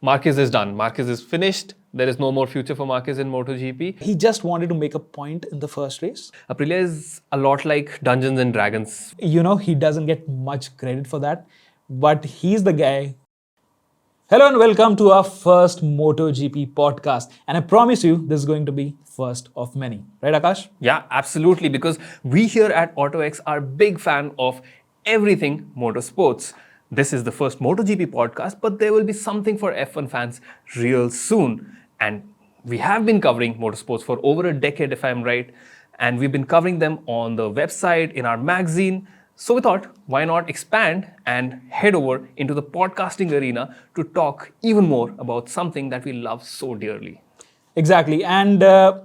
Marquez is done. Marquez is finished. There is no more future for Marquez in MotoGP. He just wanted to make a point in the first race. Aprilia is a lot like Dungeons and Dragons. He doesn't get much credit for that, but he's the guy. Hello and welcome to our first MotoGP podcast. And I promise you, this is going to be first of many. Right, Aakash? Yeah, absolutely. Because we here at autoX are big fan of everything motorsports. This is the first MotoGP podcast, but there will be something for F1 fans real soon. And we have been covering motorsports for over a decade, if I'm right. And we've been covering them on the website, in our magazine. So we thought, why not expand and head over into the podcasting arena to talk even more about something that we love so dearly. Exactly. And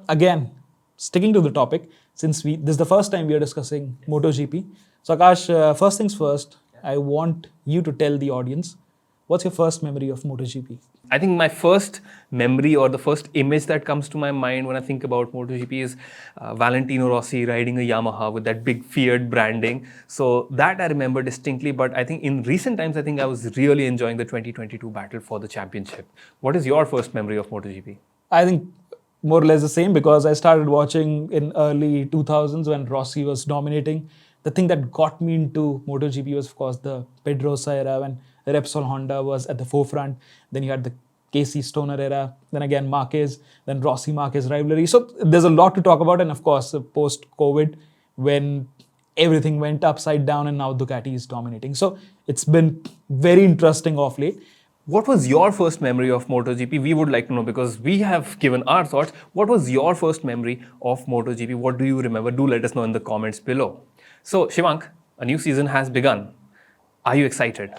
again, sticking to the topic, since this is the first time we are discussing MotoGP. So Aakash, first things first, I want you to tell the audience, what's your first memory of MotoGP? I think my first memory or the first image that comes to my mind when I think about MotoGP is Valentino Rossi riding a Yamaha with that big Fiat branding. So that I remember distinctly, but I think in recent times, I was really enjoying the 2022 battle for the championship. What is your first memory of MotoGP? I think more or less the same, because I started watching in early 2000s when Rossi was dominating. The thing that got me into MotoGP was, of course, the Pedro era when Repsol Honda was at the forefront. Then you had the Casey Stoner era. Then again, Marquez. Then Rossi-Marquez rivalry. So there's a lot to talk about. And of course, post-COVID, when everything went upside down and now Ducati is dominating. So it's been very interesting of late. What was your first memory of MotoGP? We would like to know, because we have given our thoughts. What was your first memory of MotoGP? What do you remember? Do let us know in the comments below. So, Shivank, a new season has begun. Are you excited?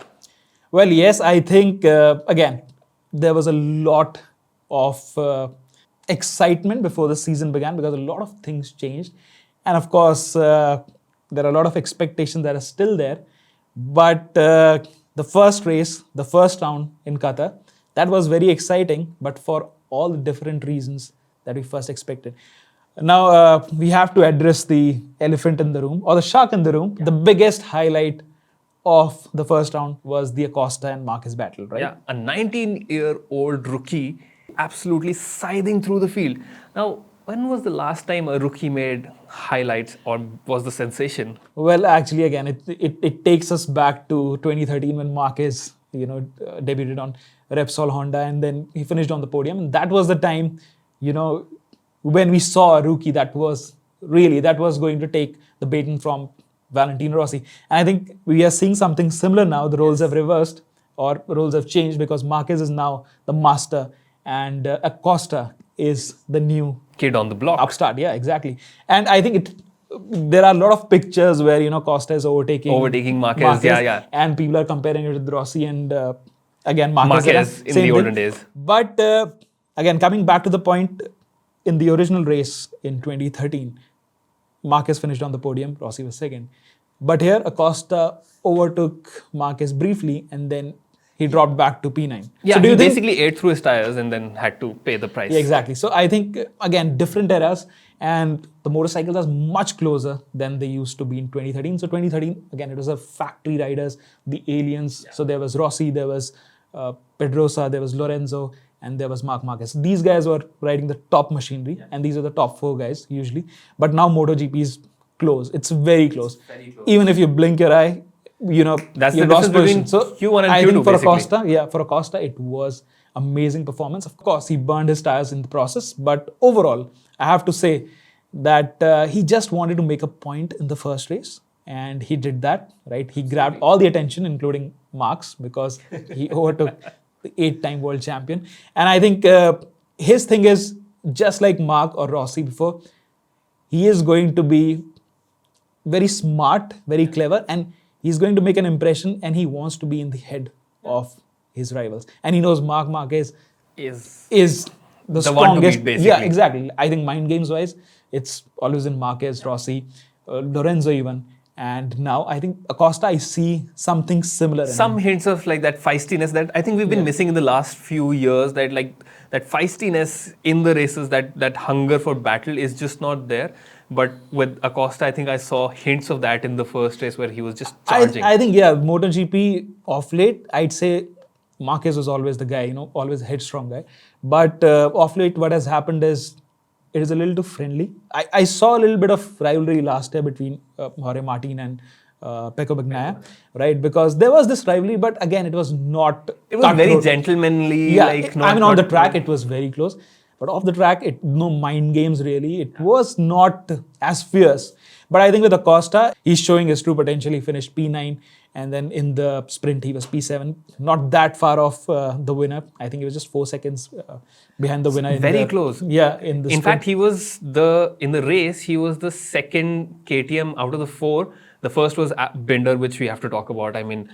Well, yes, I think, again, there was a lot of excitement before the season began because a lot of things changed. And of course, there are a lot of expectations that are still there. But the first race, the first round in Qatar, that was very exciting, but for all the different reasons that we first expected. Now, we have to address the elephant in the room, or the shark in the room. Yeah. The biggest highlight of the first round was the Acosta and Marquez battle, right? Yeah, a 19-year-old rookie absolutely scything through the field. Now, when was the last time a rookie made highlights or was the sensation? Well, actually, again, it takes us back to 2013 when Marquez, debuted on Repsol Honda and then he finished on the podium. And that was the time, when we saw a rookie that was going to take the baton from Valentino Rossi. And I think we are seeing something similar now. The roles have reversed or roles have changed because Marquez is now the master and Acosta is the new kid on the block. Upstart, yeah, exactly. And I think there are a lot of pictures where, Costa is overtaking Marquez. Yeah. And people are comparing it with Rossi and again, Marquez in the olden days. But again, coming back to the point, in the original race in 2013, Marquez finished on the podium, Rossi was second. But here, Acosta overtook Marquez briefly and then he dropped back to P9. Yeah, so he basically ate through his tires and then had to pay the price. Yeah, exactly. So I think, again, different eras and the motorcycles are much closer than they used to be in 2013. So 2013, again, it was a factory riders, the aliens. Yeah. So there was Rossi, there was Pedrosa, there was Lorenzo, and there was Marc Marquez. These guys were riding the top machinery, and these are the top four guys usually. But now MotoGP is close. It's very close. Very close. Even if you blink your eye, that's the difference between Q1 and Q2. I think for for Acosta, it was amazing performance. Of course, he burned his tires in the process, but overall, I have to say that he just wanted to make a point in the first race, and he did that. Right? He grabbed all the attention, including Marc's, because he overtook the 8-time world champion. And I think his thing is, just like Marc or Rossi before, he is going to be very smart, very clever, and he's going to make an impression, and he wants to be in the head of his rivals. And he knows Marc Marquez is the strongest. One to beat, basically. Yeah, exactly. I think mind games wise, it's always in Marquez, Rossi, Lorenzo even. And now I think Acosta, I see something similar. Some hints of like that feistiness that I think we've been missing in the last few years. That feistiness in the races, that hunger for battle is just not there. But with Acosta, I think I saw hints of that in the first race where he was just charging. I think, MotoGP of late, I'd say Marquez was always the guy, always a headstrong guy. But of late, what has happened is it is a little too friendly. I saw a little bit of rivalry last year between Jorge Martin and Pecco Bagnaia, right? Because there was this rivalry, but again, it was not. It was very cutthroat. gentlemanly. Yeah, like I mean, on the track, not- it was very close. But off the track, no mind games really. It was not as fierce. But I think with Acosta, he's showing his true potential. He finished P9, and then in the sprint, he was P7. Not that far off the winner. I think he was just 4 seconds behind the winner. Very close. Yeah, in the In sprint. fact, in the race, he was the second KTM out of the 4. The first was Binder, which we have to talk about. I mean,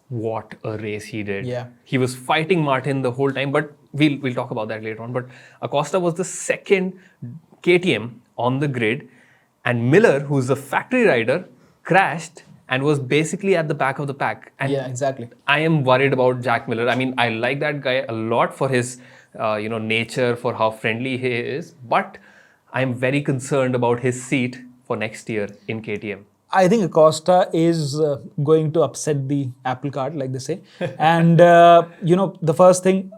what a race he did. Yeah. He was fighting Martin the whole time, but we'll talk about that later on. But Acosta was the second KTM on the grid, and Miller, who's the factory rider, crashed and was basically at the back of the pack. And Yeah, exactly. I am worried about Jack Miller. I mean, I like that guy a lot for his nature, for how friendly he is, but I am very concerned about his seat for next year in KTM. I think Acosta is going to upset the apple cart, like they say. And, the first thing,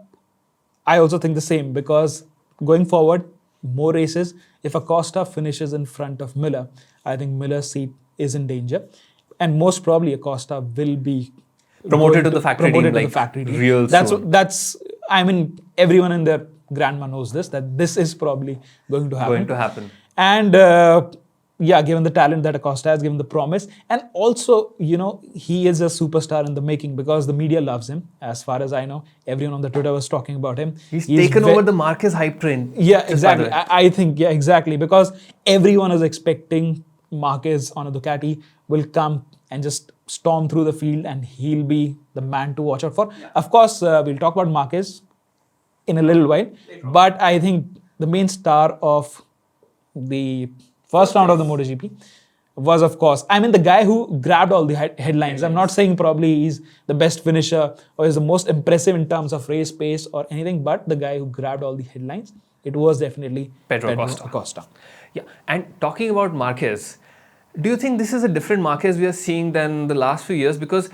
I also think the same, because going forward, more races, if Acosta finishes in front of Miller, I think Miller's seat is in danger. And most probably Acosta will be Promoted to the factory team, promoted to like, the factory team. real soon. That's, I mean, everyone in their grandma knows this, that this is probably going to happen. And given the talent that Acosta has, given the promise, and also, he is a superstar in the making because the media loves him. As far as I know, everyone on the Twitter was talking about him. He's taken over the Marquez hype train. Yeah, just by exactly. the way. I think, yeah, exactly. Because everyone is expecting Marquez on a Ducati will come and just storm through the field and he'll be the man to watch out for. Yeah. Of course, we'll talk about Marquez in a little while. But I think the main star of the first round of the MotoGP was, of course, the guy who grabbed all the headlines. I'm not saying probably he's the best finisher or is the most impressive in terms of race pace or anything, but the guy who grabbed all the headlines, it was definitely Pedro Acosta. Yeah, and talking about Marquez, do you think this is a different Marquez we are seeing than the last few years? Because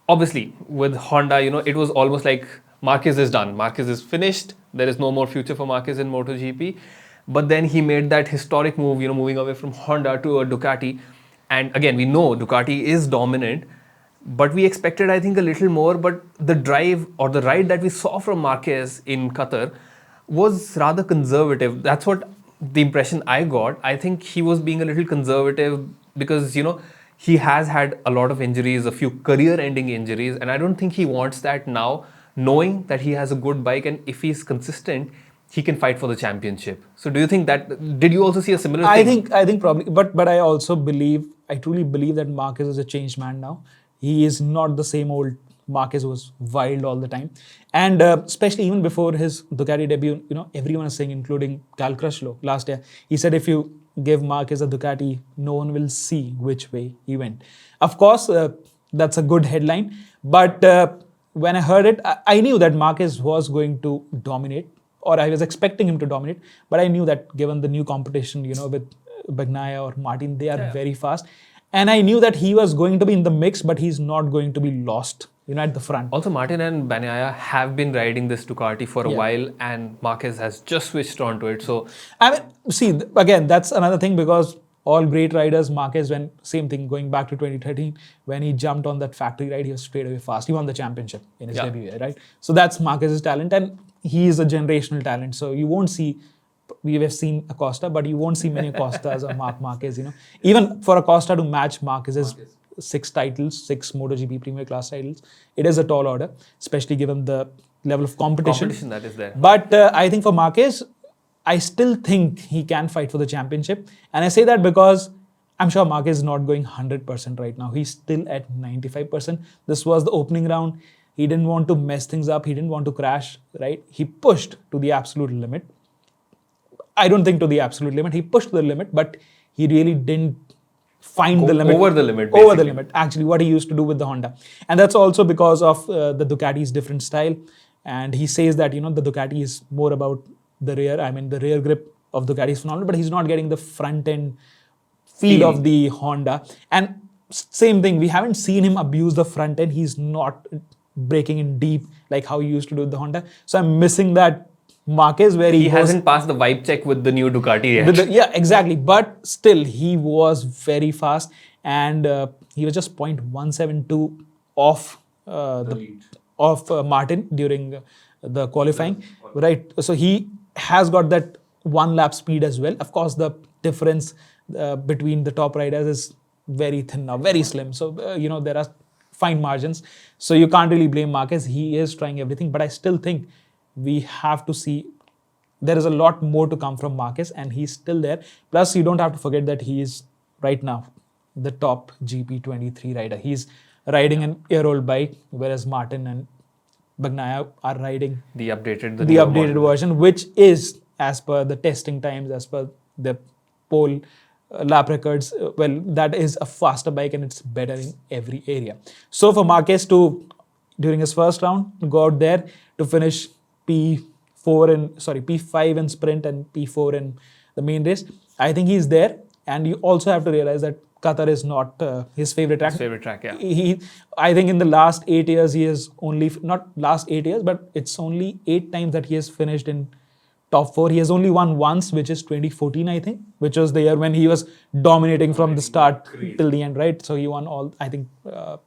obviously with Honda, it was almost like Marquez is done. Marquez is finished. There is no more future for Marquez in MotoGP. But then he made that historic move, moving away from Honda to a Ducati. And again, we know Ducati is dominant, but we expected, I think, a little more. But the drive or the ride that we saw from Marquez in Qatar was rather conservative. That's what the impression I got. I think he was being a little conservative because, he has had a lot of injuries, a few career-ending injuries. And I don't think he wants that now, knowing that he has a good bike. And if he's consistent, he can fight for the championship. So do you think that, did you also see a similar thing? I think probably, but I also I truly believe that Marquez is a changed man now. He is not the same old Marquez who was wild all the time. And especially even before his Ducati debut, everyone is saying, including Cal Crutchlow last year, he said if you give Marquez a Ducati, no one will see which way he went. Of course, that's a good headline. But when I heard it, I knew that Marquez was going to dominate, or I was expecting him to dominate, but I knew that given the new competition, with Bagnaia or Martin, they are very fast. And I knew that he was going to be in the mix, but he's not going to be lost, at the front. Also, Martin and Bagnaia have been riding this Ducati for a while, and Marquez has just switched onto it. So, see, again, that's another thing because all great riders, Marquez, same thing, going back to 2013, when he jumped on that factory ride, he was straight away fast. He won the championship in his debut year, right? So that's Marquez's talent, and he is a generational talent. So you won't see, we have seen Acosta, but you won't see many Acostas or Marc Marquez, Even for Acosta to match Marquez's 6 titles, 6 MotoGP Premier Class titles, it is a tall order, especially given the level of competition that is there. But I think for Marquez, I still think he can fight for the championship. And I say that because I'm sure Marquez is not going 100% right now. He's still at 95%. This was the opening round. He didn't want to mess things up. He didn't want to crash, right? He pushed to the absolute limit. I don't think to the absolute limit. He pushed to the limit, but he really didn't find the limit. Over the limit, Over the basically. limit, actually, what he used to do with the Honda. And that's also because of the Ducati's different style. And he says that, the Ducati is more about the rear. The rear grip of Ducati is phenomenal, but he's not getting the front end feel of the Honda. And same thing, we haven't seen him abuse the front end. He's not breaking in deep like how he used to do with the Honda. So I'm missing that Marquez where He goes, hasn't passed the vibe check with the new Ducati yet. yeah, exactly. But still, he was very fast, and he was just 0.172 off Martin during the qualifying, right? So he has got that one lap speed as well. Of course, the difference between the top riders is very thin now, very slim. So there are fine margins. So you can't really blame Marquez. He is trying everything, but I still think we have to see there is a lot more to come from Marquez, and he's still there. Plus, you don't have to forget that he is right now the top GP23 rider. He's riding an year-old bike, whereas Martin and Bagnaia are riding the updated version, which is as per the testing times, as per the pole lap records. Well, that is a faster bike and it's better in every area. So for Marquez to, during his first round, go out there to finish P5 in sprint and P4 in the main race, I think he's there. And you also have to realize that Qatar is not his favorite track. His favorite track, yeah. I think in the last 8 years, he has only, not last 8 years, but it's only 8 times that he has finished in top 4. He has only won once, which is 2014, I think, which was the year when he was dominating from the start till the end, right? So he won all, I think,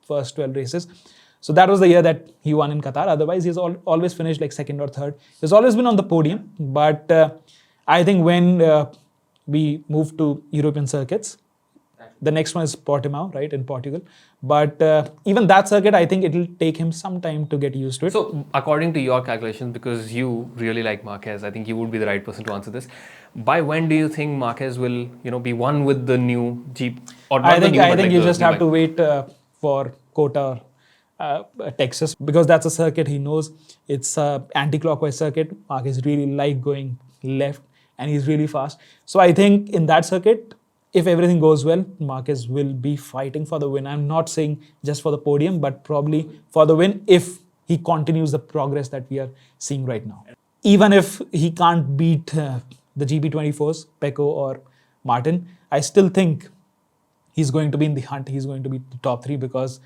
first 12 races. So that was the year that he won in Qatar. Otherwise, he's always finished like second or third. He's always been on the podium. But I think when we move to European circuits, the next one is Portimao, right, in Portugal. But even that circuit, I think it'll take him some time to get used to it. So, according to your calculations, because you really like Marquez, I think you would be the right person to answer this. By when do you think Marquez will, be one with the new Jeep? Or not I think you just have bike? to wait for Qatar, Texas, because that's a circuit he knows. It's an anti-clockwise circuit. Marquez really like going left, and he's really fast. So I think in that circuit, if everything goes well, Marquez will be fighting for the win. I'm not saying just for the podium, but probably for the win if he continues the progress that we are seeing right now. Even if he can't beat the GP24s, Pecco or Martin, I still think he's going to be in the hunt. He's going to be the top 3 because,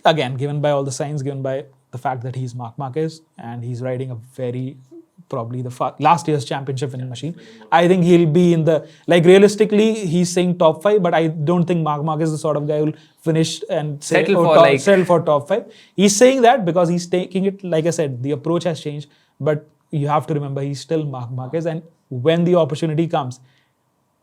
again, given by all the signs, given by the fact that he's Marc Marquez and he's riding a very, probably the last year's championship winning machine. I think he'll be in the, like realistically, he's saying top 5, but I don't think Marc Marquez is the sort of guy who'll finish and say, settle for top 5. He's saying that because he's taking it, like I said, the approach has changed, but you have to remember he's still Marc Marquez, and when the opportunity comes,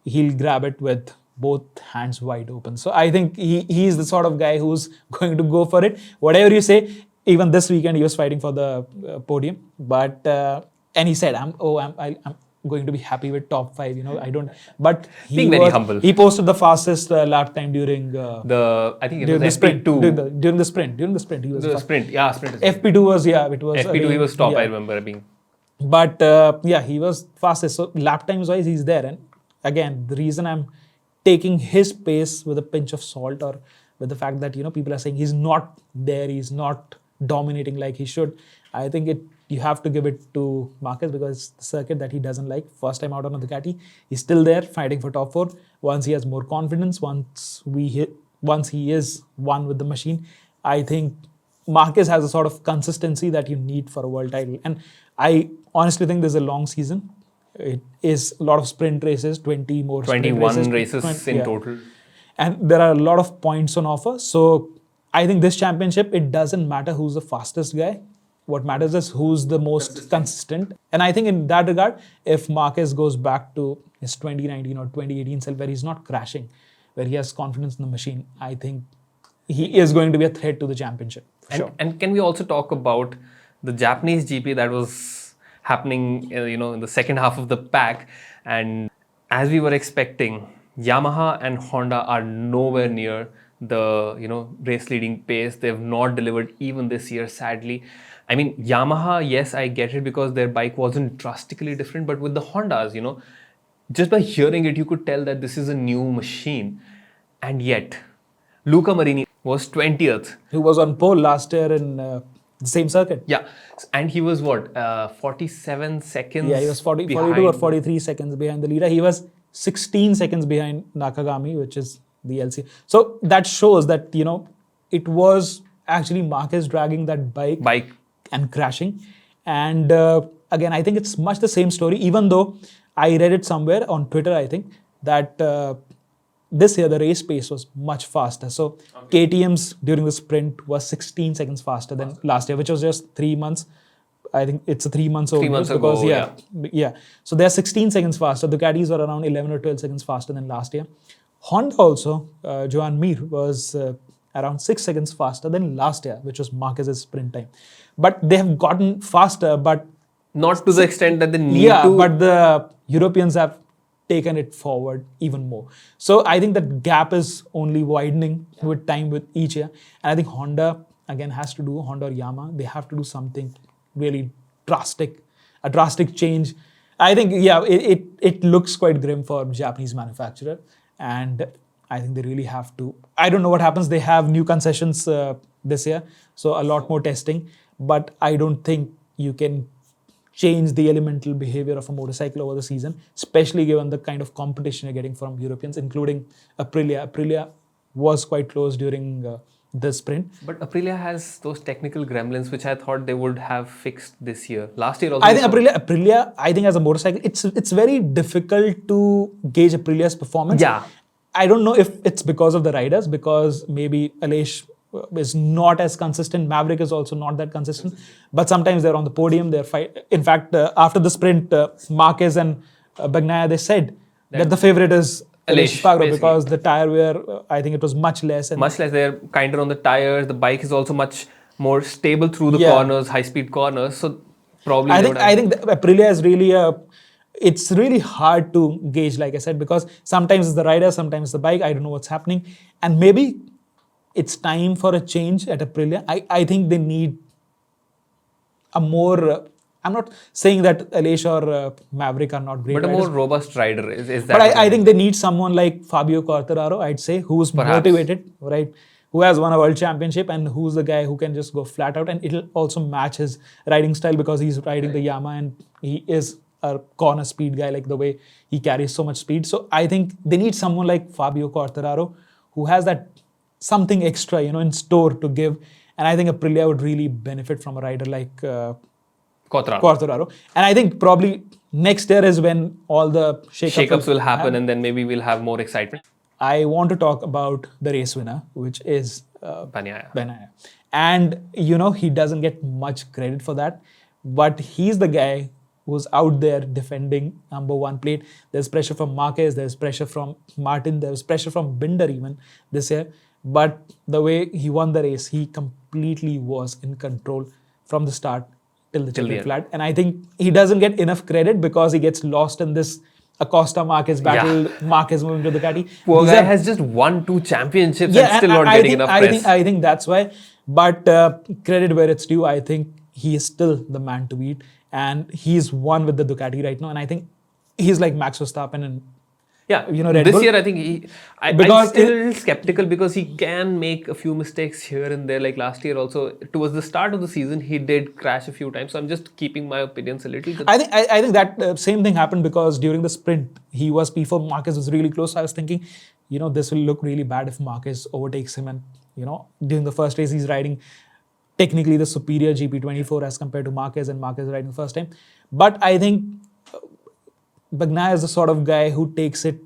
he'll grab it with both hands wide open. So I think he's the sort of guy who's going to go for it. Whatever you say, even this weekend he was fighting for the podium, but and he said, I'm going to be happy with top 5. I don't. But being very humble. He posted the fastest lap time during I think it was the sprint. FP2. During the sprint, he was the sprint. Yeah, sprint. FP2 was it was FP2. He was top. I remember being. But he was fastest. So lap times wise, he's there. And again, the reason I'm taking his pace with a pinch of salt, or with the fact that people are saying he's not there, he's not dominating like he should. I think you have to give it to Marquez because it's the circuit that he doesn't like. First time out on the Ducati, he's still there fighting for top 4. Once he has more confidence, once he is one with the machine, I think Marquez has a sort of consistency that you need for a world title. And I honestly think there's a long season. It is a lot of sprint races, 21 races in total. And there are a lot of points on offer. So I think this championship, it doesn't matter who's the fastest guy. What matters is who's the most consistent. And I think in that regard, if Marquez goes back to his 2019 or 2018 self, where he's not crashing, where he has confidence in the machine, I think he is going to be a threat to the championship. And can we also talk about the Japanese GP that was happening, in the second half of the pack? And as we were expecting, Yamaha and Honda are nowhere near the race leading pace. They've not delivered even this year, sadly. I mean, Yamaha, yes, I get it because their bike wasn't drastically different, but with the Hondas, just by hearing it, you could tell that this is a new machine. And yet, Luca Marini was 20th. He was on pole last year in the same circuit. Yeah, and he was 47 seconds. Yeah, he was 42 or 43 seconds behind the leader. He was 16 seconds behind Nakagami, which is the LC. So that shows that, it was actually Marquez dragging that bike and crashing. And again, I think it's much the same story, even though I read it somewhere on Twitter, I think, that this year the race pace was much faster. So KTM's during the sprint was 16 seconds faster than last year, which was just 3 months. I think it's a 3 months old. 3 months because, ago, yeah. So they're 16 seconds faster. Ducatis were around 11 or 12 seconds faster than last year. Honda also, Joan Mir was around 6 seconds faster than last year, which was Marquez's sprint time. But they have gotten faster, but not to the extent that they need to. Yeah, but the Europeans have taken it forward even more. So I think that gap is only widening with time with each year. And I think Honda, again, Honda or Yamaha, they have to do something really drastic, a drastic change. I think, it looks quite grim for Japanese manufacturer. And I think they really have to. I don't know what happens. They have new concessions this year, so a lot more testing. But I don't think you can change the elemental behavior of a motorcycle over the season, especially given the kind of competition you're getting from Europeans, including Aprilia. Aprilia was quite close during the sprint. But Aprilia has those technical gremlins, which I thought they would have fixed this year. Last year also. I think Aprilia, I think as a motorcycle, it's very difficult to gauge Aprilia's performance. Yeah. I don't know if it's because of the riders, because maybe Aleix is not as consistent. Maverick is also not that consistent. But sometimes they're on the podium. In fact, after the sprint, Marquez and Bagnaia, they said that the favorite is Aleix because the tire wear, I think it was much less. Much less. They're kinder on the tires. The bike is also much more stable through the corners, high-speed corners. So probably I think Aprilia is really it's really hard to gauge, like I said, because sometimes it's the rider, sometimes it's the bike. I don't know what's happening. And maybe it's time for a change at Aprilia. I think they need a more... I'm not saying that Aleix or Maverick are not great but a riders, more robust rider is that. But I think they need someone like Fabio Quartararo, I'd say, who's motivated, right? Who has won a world championship and who's the guy who can just go flat out, and it'll also match his riding style because he's riding the Yamaha and he is a corner speed guy, like the way he carries so much speed. So I think they need someone like Fabio Quartararo who has that something extra, in store to give. And I think Aprilia would really benefit from a rider like Quartararo. And I think probably next year is when all the shake-ups will happen and then maybe we'll have more excitement. I want to talk about the race winner, which is Bagnaia. And, he doesn't get much credit for that. But he's the guy who's out there defending number one plate. There's pressure from Marquez, there's pressure from Martin, there's pressure from Binder even this year. But the way he won the race, he completely was in control from the start till the checkered flag. And I think he doesn't get enough credit because he gets lost in this Acosta Marquez battle. Yeah. Marquez moving to Ducati. Poor guy has just won 2 championships and still not getting enough press. I think that's why. But credit where it's due. I think he is still the man to beat. And he's won with the Ducati right now. And I think he's like Max Verstappen and Red this Bull. year I think I'm still a little skeptical because he can make a few mistakes here and there. Like last year also, towards the start of the season, he did crash a few times. So I'm just keeping my opinions a little. I think that same thing happened because during the sprint, he was P4, Marquez was really close. So I was thinking, this will look really bad if Marquez overtakes him. And, during the first race, he's riding technically the superior GP24 as compared to Marquez, and Marquez riding the first time. But I think Bagnaia is the sort of guy who takes it,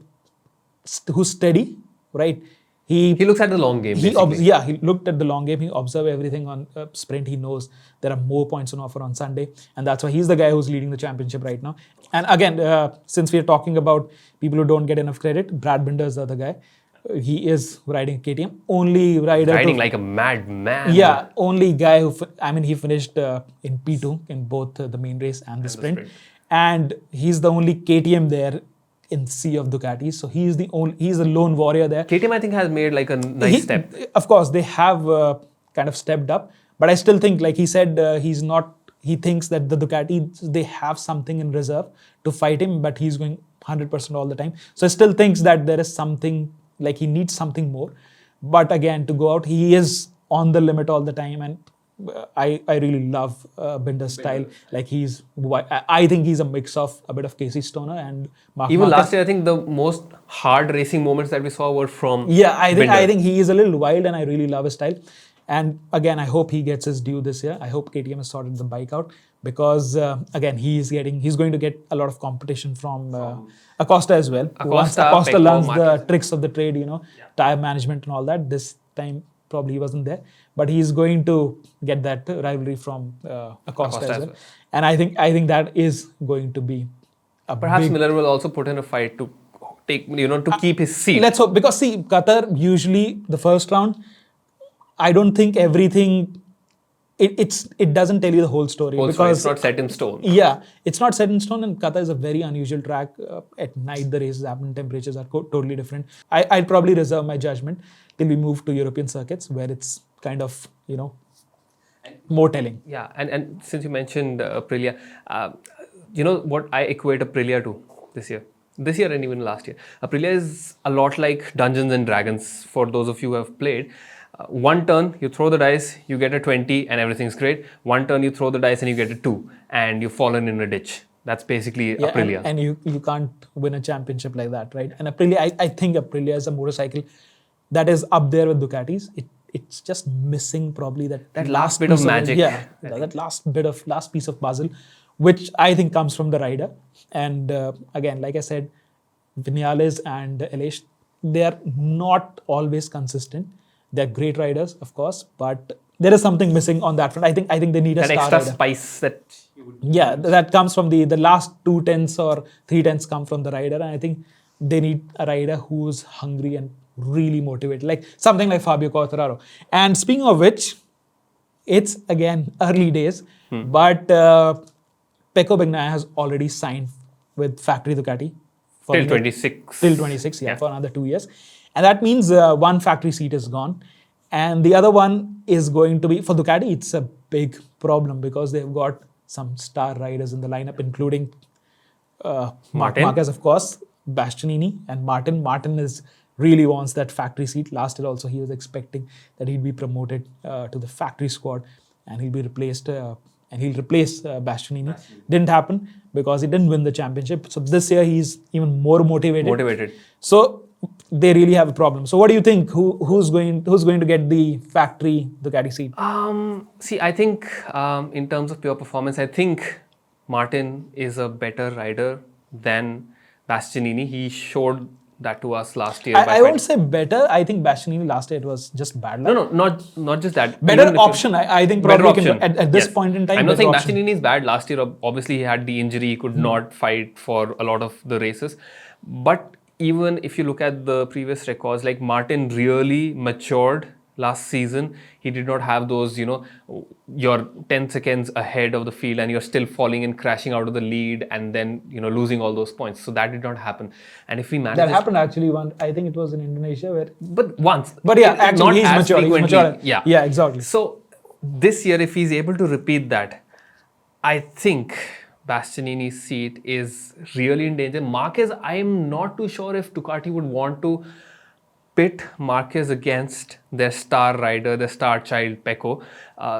who's steady, right? He looks at the long game. He looked at the long game. He observed everything on sprint. He knows there are more points on offer on Sunday, and that's why he's the guy who's leading the championship right now. And again, since we're talking about people who don't get enough credit, Brad Binder is the other guy. He is riding KTM. Only rider riding like a madman. Yeah, only guy who he finished in P2 in both the main race and the sprint. And he's the only KTM there in sea of Ducati. So he's the lone warrior there. KTM I think has made like a nice step. Of course, they have kind of stepped up. But I still think, like he said, he thinks that the Ducati, they have something in reserve to fight him, but he's going 100% all the time. So I still thinks that there is something, like he needs something more. But again, to go out, he is on the limit all the time. And I really love Binder's style. Like I think he's a mix of a bit of Casey Stoner and Marc. Even last year, I think the most hard racing moments that we saw were from I think he is a little wild and I really love his style. And again, I hope he gets his due this year. I hope KTM has sorted the bike out because again, he's going to get a lot of competition from Acosta as well. Once Acosta Pecco, learns Marquez. the tricks of the trade, tire management and all that. This time probably he wasn't there, but he's going to get that rivalry from Acosta as well. And I think that is going to be a Perhaps big. Miller will also put in a fight to take, to keep his seat. Let's hope, because see, Qatar usually the first round, I don't think everything. It doesn't tell you the whole story because it's not set in stone. Yeah, it's not set in stone, and Qatar is a very unusual track. At night, the races happen, temperatures are totally different. I'd probably reserve my judgment till we move to European circuits where it's kind of more telling. Yeah, and since you mentioned Aprilia, what I equate Aprilia to this year and even last year. Aprilia is a lot like Dungeons and Dragons for those of you who have played. One turn, you throw the dice, you get a 20 and everything's great. One turn, you throw the dice and you get a 2 and you've fallen in a ditch. That's basically Aprilia. And you can't win a championship like that, right? And Aprilia, I think Aprilia is a motorcycle that is up there with Ducatis. It's just missing probably that last bit of magic. That last piece of puzzle, which I think comes from the rider. And again, like I said, Vinales and Aleix, they are not always consistent. They're great riders, of course, but there is something missing on that front. I think they need a star extra rider. Spice that you would that comes from the last 2/10 or 3/10 come from the rider, and I think they need a rider who's hungry and really motivated, like something like Fabio Quartararo. And speaking of which, it's again early days, but Pecco Bagnaia has already signed with Factory Ducati till 26. Till 26, for another 2 years. And that means one factory seat is gone. And the other one is going to be, for Ducati, it's a big problem because they've got some star riders in the lineup, including Marquez, of course, Bastianini, and Martin. Martin really wants that factory seat. Last year also, he was expecting that he'd be promoted to the factory squad and he'll be replaced. And he'll replace Bastianini. Didn't happen because he didn't win the championship. So this year, he's even more motivated. So they really have a problem. So what do you think? Who's going to get the factory Ducati seat? See, I think in terms of pure performance, I think Martin is a better rider than Bastianini. He showed that to us last year. I won't say better. I think Bastianini last year it was just bad luck. No, not just that. Better option. I think probably at this point in time. I'm not saying Bastianini is bad. Last year, obviously, he had the injury. He could not fight for a lot of the races. But even if you look at the previous records, like Martin really matured last season. He did not have those, you're 10 seconds ahead of the field and you're still falling and crashing out of the lead and then, losing all those points. So that did not happen. And if we manage that happened actually once, I think it was in Indonesia where. But once. But yeah, actually he's mature. Yeah, exactly. So this year, if he's able to repeat that, I think Bastianini's seat is really in danger. Marquez, I'm not too sure if Ducati would want to pit Marquez against their star rider, their star child, Pecco.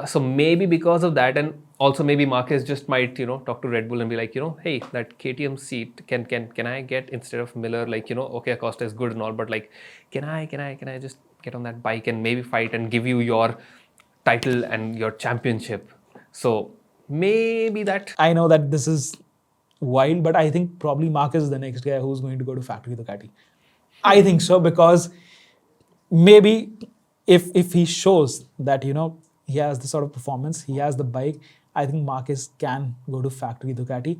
So maybe because of that, and also maybe Marquez just might, talk to Red Bull and be like, hey, that KTM seat, can I get instead of Miller, okay, Acosta is good and all, but can I just get on that bike and maybe fight and give you your title and your championship? So maybe that. I know that this is wild, but I think probably Marquez is the next guy who's going to go to Factory Ducati. I think so, because maybe if he shows that, he has the sort of performance, he has the bike, I think Marquez can go to Factory Ducati,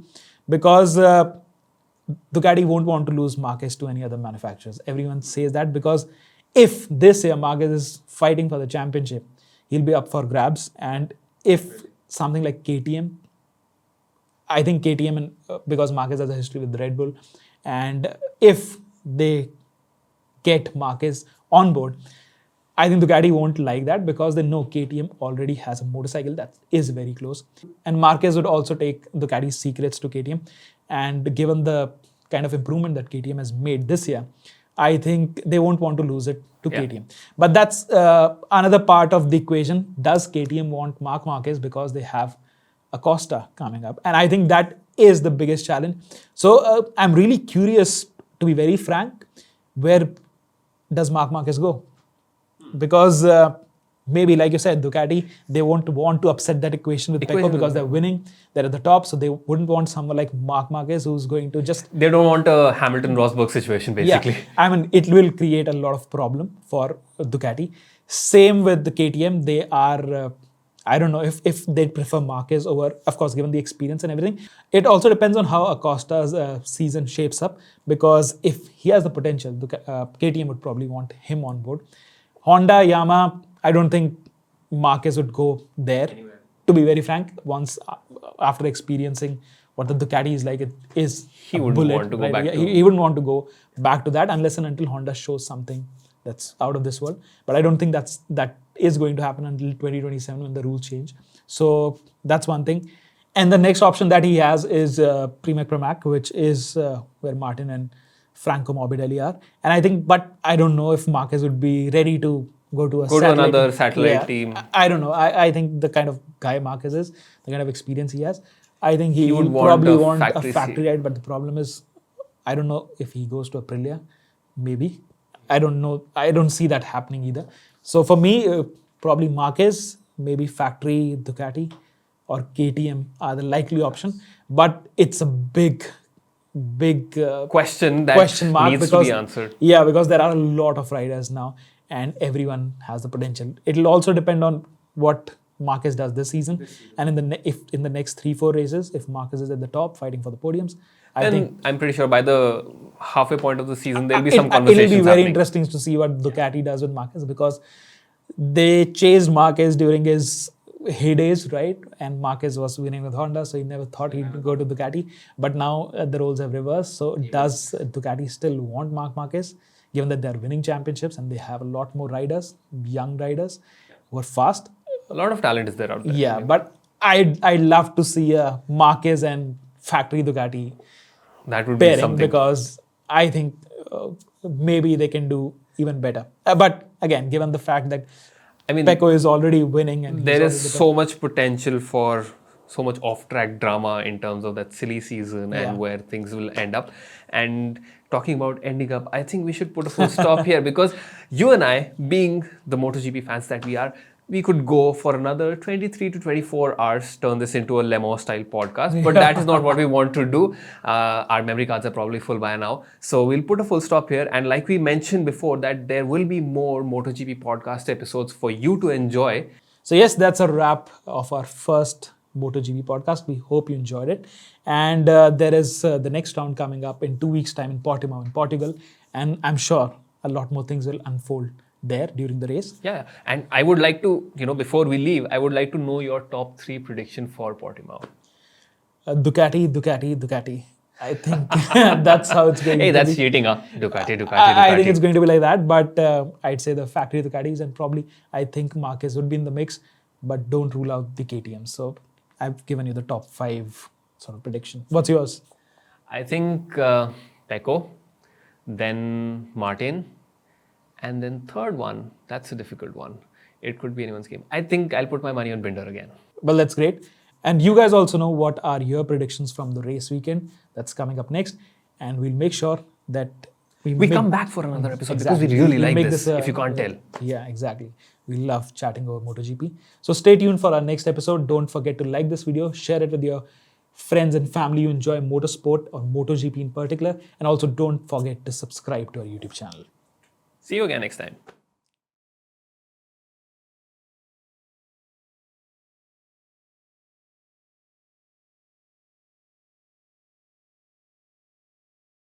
because Ducati won't want to lose Marquez to any other manufacturers. Everyone says that, because if this year Marquez is fighting for the championship, he'll be up for grabs. And if something like KTM, I think KTM, because Marquez has a history with Red Bull, and if they get Marquez on board, I think Ducati won't like that, because they know KTM already has a motorcycle that is very close. And Marquez would also take Ducati's secrets to KTM. And given the kind of improvement that KTM has made this year, I think they won't want to lose it to KTM. But that's another part of the equation. Does KTM want Marc Marquez because they have Acosta coming up? And I think that is the biggest challenge. So I'm really curious, to be very frank, where does Marc Marquez go? Because maybe, like you said, Ducati, they won't want to upset that equation with Pecco because they're winning, they're at the top, so they wouldn't want someone like Marc Marquez who's going to just... They don't want a Hamilton-Rosberg situation, basically. Yeah, I mean, it will create a lot of problem for Ducati. Same with the KTM, they are... I don't know if they'd prefer Marquez over, of course, given the experience and everything. It also depends on how Acosta's season shapes up, because if he has the potential, the KTM would probably want him on board. Honda, Yamaha, I don't think Marquez would go there. Anywhere. To be very frank, once after experiencing what the Ducati is like, it is he wouldn't want to go back to... He wouldn't want to go back to that unless and until Honda shows something that's out of this world. But I don't think that is going to happen until 2027 when the rules change. So that's one thing. And the next option that he has is Pramac, which is where Martin and Franco Morbidelli are. And I think, but I don't know if Marquez would be ready to go to another satellite team. I don't know. I think the kind of guy Marquez is, the kind of experience he has, I think he would probably want a factory ride. But the problem is, I don't know if he goes to Aprilia. Maybe. I don't know. I don't see that happening either. So for me, probably Marquez, maybe factory Ducati or KTM are the likely option. But it's a big question mark needs because, to be answered. Yeah, because there are a lot of riders now and everyone has the potential. It'll also depend on what Marquez does this season. And if in the next 3-4 races, if Marquez is at the top fighting for the podiums, I think I'm pretty sure by the halfway point of the season, there'll be some conversations It'll be very happening. interesting to see what Ducati does with Marquez, because they chased Marquez during his heydays, right? And Marquez was winning with Honda, so he never thought he'd go to Ducati. But now the roles have reversed. So does Ducati still want Marc Marquez, given that they're winning championships and they have a lot more riders, young riders who are fast? A lot of talent is there out there. Yeah, but I'd love to see Marquez and factory Ducati. That would be something. Because I think maybe they can do even better. But again, given the fact that Pecco is already winning, and there is so much potential for so much off-track drama in terms of that silly season and where things will end up. And talking about ending up, I think we should put a full stop here, because you and I, being the MotoGP fans that we are, we could go for another 23 to 24 hours, turn this into a Lemo-style podcast. But that is not what we want to do. Our memory cards are probably full by now. So we'll put a full stop here. And like we mentioned before, that there will be more MotoGP podcast episodes for you to enjoy. So yes, that's a wrap of our first MotoGP podcast. We hope you enjoyed it. And there is the next round coming up in 2 weeks' time in Portimao in Portugal. And I'm sure a lot more things will unfold there during the race. Yeah, and I would like to, before we leave, I would like to know your top 3 prediction for Portimao. Ducati. I think that's how it's going to be. Hey, that's cheating, huh? Ducati. I think it's going to be like that, but I'd say the factory Ducatis, and probably I think Marquez would be in the mix, but don't rule out the KTM. So I've given you the top 5 sort of prediction. What's yours? I think Pecco, then Martin, and then third one, that's a difficult one. It could be anyone's game. I think I'll put my money on Binder again. Well, that's great. And you guys also know what are your predictions from the race weekend that's coming up next. And we'll make sure that we come back for another episode, because we really like this, if you can't tell. Yeah, exactly. We love chatting over MotoGP. So stay tuned for our next episode. Don't forget to like this video, share it with your friends and family who enjoy motorsport or MotoGP in particular. And also don't forget to subscribe to our YouTube channel. See you again next time.